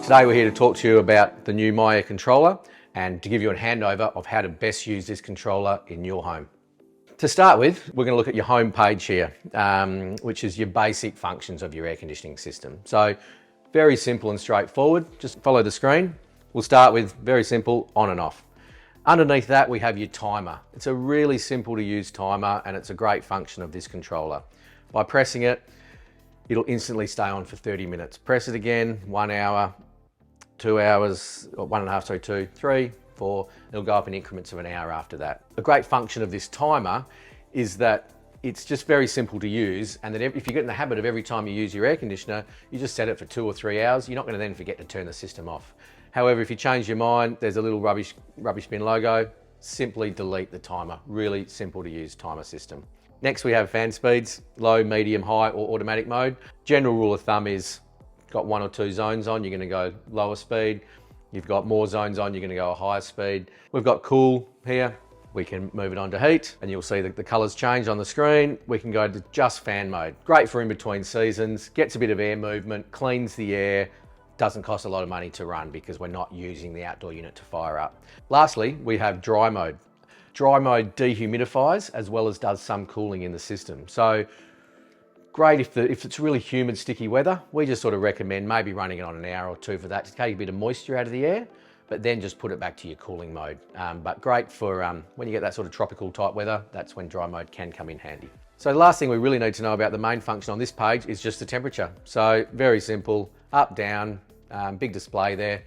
Today we're here to talk to you about the new MyAir controller and to give you a handover of how to best use this controller in your home. To start with, we're going to look at your home page here, which is your basic functions of your air conditioning system. So very simple and straightforward, just follow the screen. We'll start with very simple on and off. Underneath that we have your timer. It's a really simple to use timer and it's a great function of this controller. By pressing it, it'll instantly stay on for 30 minutes. Press it again, 1 hour, 2 hours, or 1.5, sorry, 2, 3, 4, it'll go up in increments of an hour after that. A great function of this timer is that it's just very simple to use, and that if you get in the habit of every time you use your air conditioner, you just set it for 2 or 3 hours, you're not going to then forget to turn the system off. However, if you change your mind, there's a little rubbish bin logo, simply delete the timer. Really simple to use timer system. Next we have fan speeds, low, medium, high or automatic mode. General rule of thumb is got 1 or 2 zones on, you're going to go lower speed. You've got more zones on, you're going to go a higher speed. We've got cool here. We can move it on to heat and you'll see that the colors change on the screen. We can go to just fan mode. Great for in between seasons, gets a bit of air movement, cleans the air, doesn't cost a lot of money to run because we're not using the outdoor unit to fire up. Lastly, we have dry mode. Dry mode dehumidifies as well as does some cooling in the system. So great if it's really humid, sticky weather. We just sort of recommend maybe running it on an hour or 2 for that to take a bit of moisture out of the air, but then just put it back to your cooling mode. But great for when you get that sort of tropical type weather, that's when dry mode can come in handy. So the last thing we really need to know about the main function on this page is just the temperature. So very simple, up, down, big display there.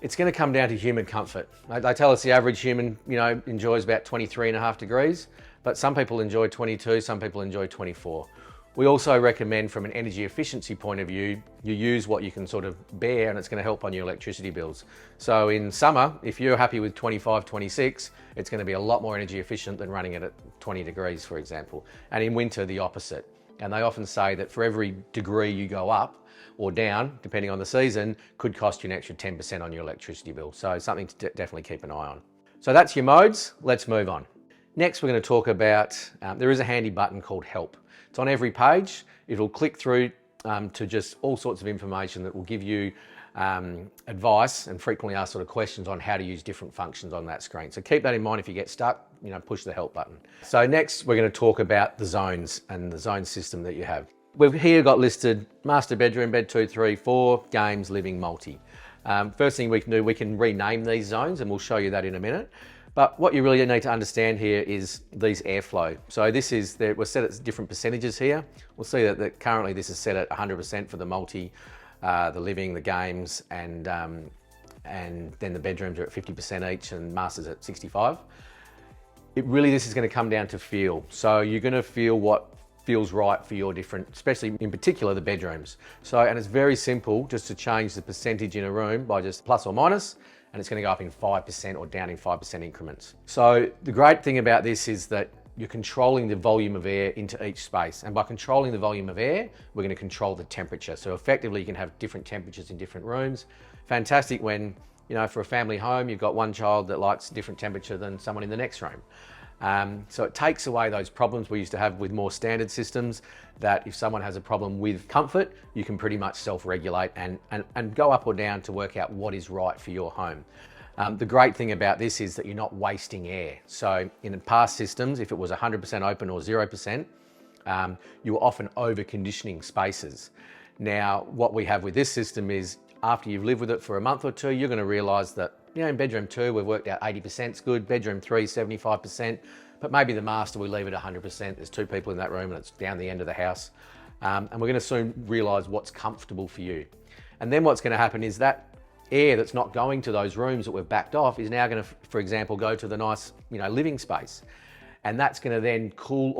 It's going to come down to human comfort. They tell us the average human, enjoys about 23.5 degrees, but some people enjoy 22, some people enjoy 24. We also recommend from an energy efficiency point of view, you use what you can sort of bear and it's going to help on your electricity bills. So in summer, if you're happy with 25, 26, it's going to be a lot more energy efficient than running it at 20 degrees, for example. And in winter, the opposite. And they often say that for every degree you go up or down, depending on the season, could cost you an extra 10% on your electricity bill. So something to definitely keep an eye on. So that's your modes. Let's move on. Next, we're going to talk about, there is a handy button called Help. It's on every page. It'll click through to just all sorts of information that will give you advice and frequently asked sort of questions on how to use different functions on that screen. So keep that in mind if you get stuck, push the Help button. So next, we're going to talk about the zones and the zone system that you have. We've here got listed master bedroom, bed 2, 3, 4, games, living, multi. First thing we can do, we can rename these zones and we'll show you that in a minute. But what you really need to understand here is these airflow. So this is, we're set at different percentages here. We'll see that currently this is set at 100% for the multi, the living, the games, and then the bedrooms are at 50% each and masters at 65. This is going to come down to feel. So you're going to feel what feels right for your different, especially in particular the bedrooms. So, and it's very simple just to change the percentage in a room by just plus or minus, and it's going to go up in 5% or down in 5% increments. So the great thing about this is that you're controlling the volume of air into each space. And by controlling the volume of air, we're going to control the temperature. So effectively you can have different temperatures in different rooms. Fantastic when, for a family home, you've got one child that likes a different temperature than someone in the next room. So it takes away those problems we used to have with more standard systems, that if someone has a problem with comfort, you can pretty much self-regulate and go up or down to work out what is right for your home. The great thing about this is that you're not wasting air. So in past systems, if it was 100% open or 0%, you were often over-conditioning spaces. Now, what we have with this system is after you've lived with it for a month or 2, you're going to realise that in bedroom 2, we've worked out 80% is good, bedroom 3, 75%, but maybe the master, we leave it 100%. There's 2 people in that room and it's down the end of the house. And we're going to soon realise what's comfortable for you. And then what's going to happen is that air that's not going to those rooms that we've backed off is now going to, for example, go to the nice, living space. And that's going to then cool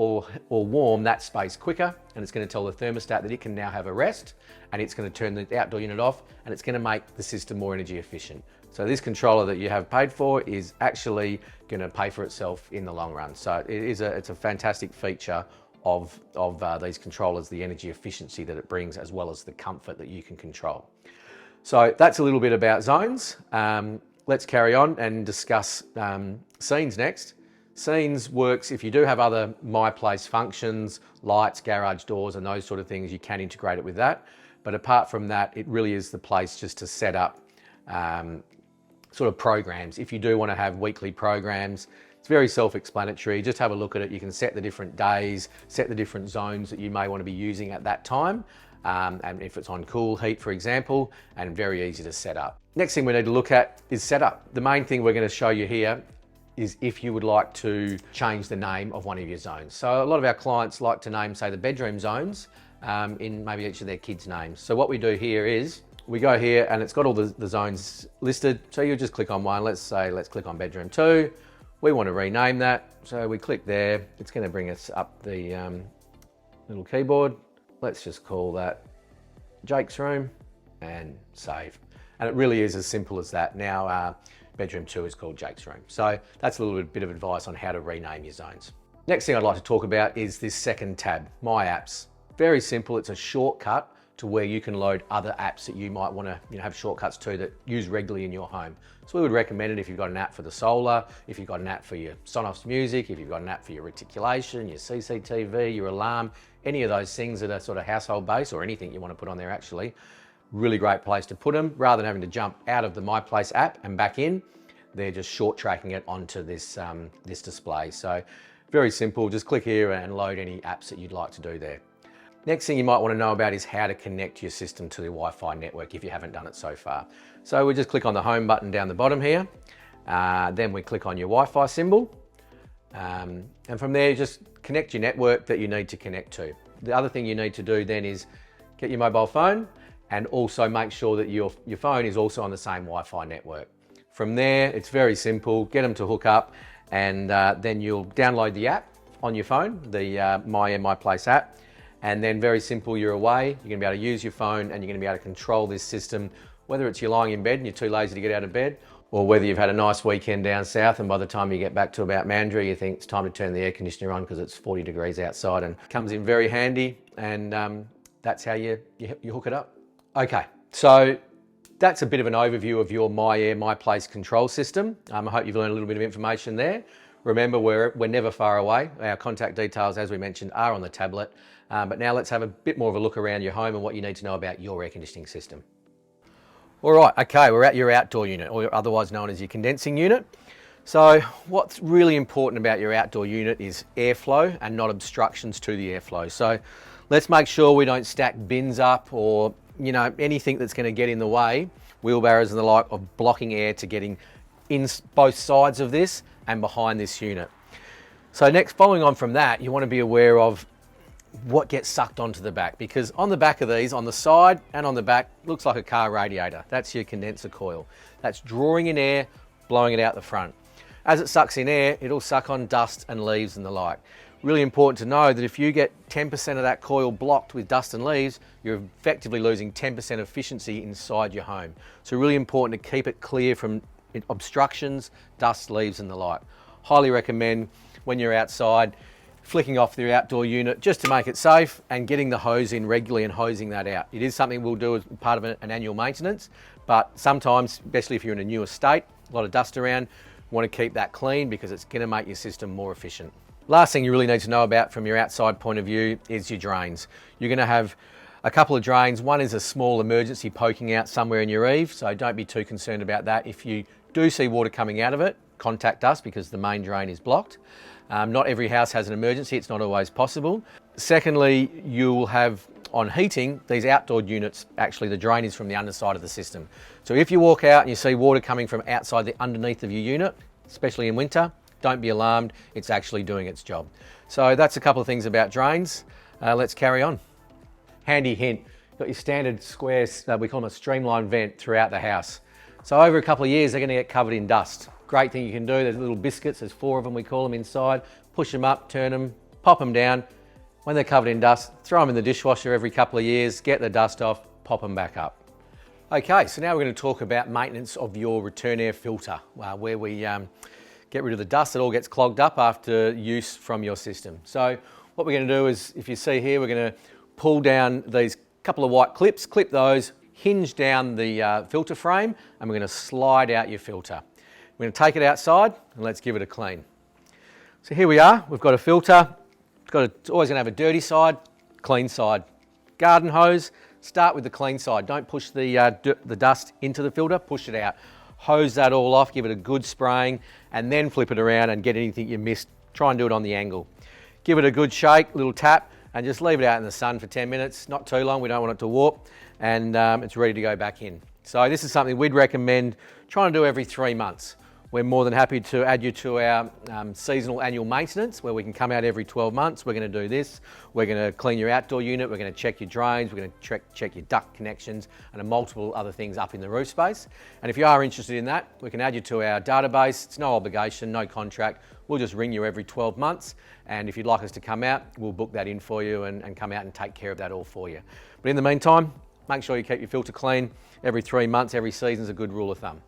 or warm that space quicker, and it's going to tell the thermostat that it can now have a rest, and it's going to turn the outdoor unit off, and it's going to make the system more energy efficient. So this controller that you have paid for is actually going to pay for itself in the long run. So it's a fantastic feature of these controllers, the energy efficiency that it brings, as well as the comfort that you can control. So that's a little bit about zones. Let's carry on and discuss scenes next. Scenes works if you do have other My Place functions, lights, garage doors, and those sort of things, you can integrate it with that. But apart from that, it really is the place just to set up sort of programs. If you do want to have weekly programs, it's very self-explanatory. Just have a look at it. You can set the different days, set the different zones that you may want to be using at that time. And if it's on cool heat, for example, and very easy to set up. Next thing we need to look at is setup. The main thing we're going to show you here is if you would like to change the name of one of your zones. So a lot of our clients like to name, say, the bedroom zones in maybe each of their kids' names. So what we do here is we go here and it's got all the zones listed. So you just click on one. Let's click on bedroom 2. We want to rename that. So we click there. It's going to bring us up the little keyboard. Let's just call that Jake's room and save. And it really is as simple as that. Now, bedroom 2 is called Jake's room. So that's a little bit of advice on how to rename your zones. Next thing I'd like to talk about is this second tab, My Apps. Very simple. It's a shortcut to where you can load other apps that you might want to have shortcuts to that use regularly in your home. So we would recommend it if you've got an app for the solar, if you've got an app for your Sonos music, if you've got an app for your reticulation, your CCTV, your alarm, any of those things that are sort of household based, or anything you want to put on there actually. Really great place to put them. Rather than having to jump out of the My Place app and back in, they're just short tracking it onto this, this display. So very simple, just click here and load any apps that you'd like to do there. Next thing you might want to know about is how to connect your system to the Wi-Fi network if you haven't done it so far. So we just click on the home button down the bottom here. Then we click on your Wi-Fi symbol. And from there, just connect your network that you need to connect to. The other thing you need to do then is get your mobile phone and also make sure that your phone is also on the same Wi-Fi network. From there, it's very simple. Get them to hook up and then you'll download the app on your phone, the MyAir My Place app. And then very simple, you're away, you're gonna be able to use your phone and you're gonna be able to control this system, whether it's you're lying in bed and you're too lazy to get out of bed, or whether you've had a nice weekend down south and by the time you get back to about Mandurah, you think it's time to turn the air conditioner on because it's 40 degrees outside, and it comes in very handy, and that's how you hook it up. Okay, so that's a bit of an overview of your MyAir My Place control system. I hope you've learned a little bit of information there. Remember, we're never far away. Our contact details, as we mentioned, are on the tablet. But now let's have a bit more of a look around your home and what you need to know about your air conditioning system. All right, okay, we're at your outdoor unit, or otherwise known as your condensing unit. So what's really important about your outdoor unit is airflow and not obstructions to the airflow. So let's make sure we don't stack bins up or anything that's going to get in the way, wheelbarrows and the like, of blocking air to getting in both sides of this and behind this unit. So next, following on from that, you want to be aware of what gets sucked onto the back, because on the back of these, on the side and on the back, looks like a car radiator. That's your condenser coil. That's drawing in air, blowing it out the front. As it sucks in air, it'll suck on dust and leaves and the like. Really important to know that if you get 10% of that coil blocked with dust and leaves, you're effectively losing 10% efficiency inside your home. So really important to keep it clear from obstructions, dust, leaves and the like. Highly recommend when you're outside, flicking off the outdoor unit just to make it safe and getting the hose in regularly and hosing that out. It is something we'll do as part of an annual maintenance, but sometimes, especially if you're in a new estate, a lot of dust around, you want to keep that clean because it's going to make your system more efficient. Last thing you really need to know about from your outside point of view is your drains. You're going to have a couple of drains. One is a small emergency poking out somewhere in your eave, so don't be too concerned about that. If you do see water coming out of it, contact us because the main drain is blocked. Not every house has an emergency, it's not always possible. Secondly, you'll have on heating, these outdoor units, actually the drain is from the underside of the system. So if you walk out and you see water coming from outside the underneath of your unit, especially in winter, don't be alarmed, it's actually doing its job. So that's a couple of things about drains. Let's carry on. Handy hint, got your standard squares, we call them a streamline vent throughout the house. So over a couple of years, they're gonna get covered in dust. Great thing you can do, there's little biscuits, there's 4 of them we call them inside, push them up, turn them, pop them down. When they're covered in dust, throw them in the dishwasher every couple of years, get the dust off, pop them back up. Okay, so now we're going to talk about maintenance of your return air filter, where we get rid of the dust that all gets clogged up after use from your system. So what we're going to do is, if you see here, we're going to pull down these couple of white clips, clip those, hinge down the filter frame, and we're going to slide out your filter. We're going to take it outside and let's give it a clean. So here we are, we've got a filter. It's always going to have a dirty side, clean side. Garden hose, start with the clean side. Don't push the dust into the filter, push it out. Hose that all off, give it a good spraying, and then flip it around and get anything you missed. Try and do it on the angle. Give it a good shake, little tap, and just leave it out in the sun for 10 minutes. Not too long, we don't want it to warp, and it's ready to go back in. So this is something we'd recommend trying to do every 3 months. We're more than happy to add you to our seasonal annual maintenance, where we can come out every 12 months. We're going to do this. We're going to clean your outdoor unit. We're going to check your drains. We're going to check your duct connections and multiple other things up in the roof space. And if you are interested in that, we can add you to our database. It's no obligation, no contract. We'll just ring you every 12 months. And if you'd like us to come out, we'll book that in for you and come out and take care of that all for you. But in the meantime, make sure you keep your filter clean every 3 months. Every season's a good rule of thumb.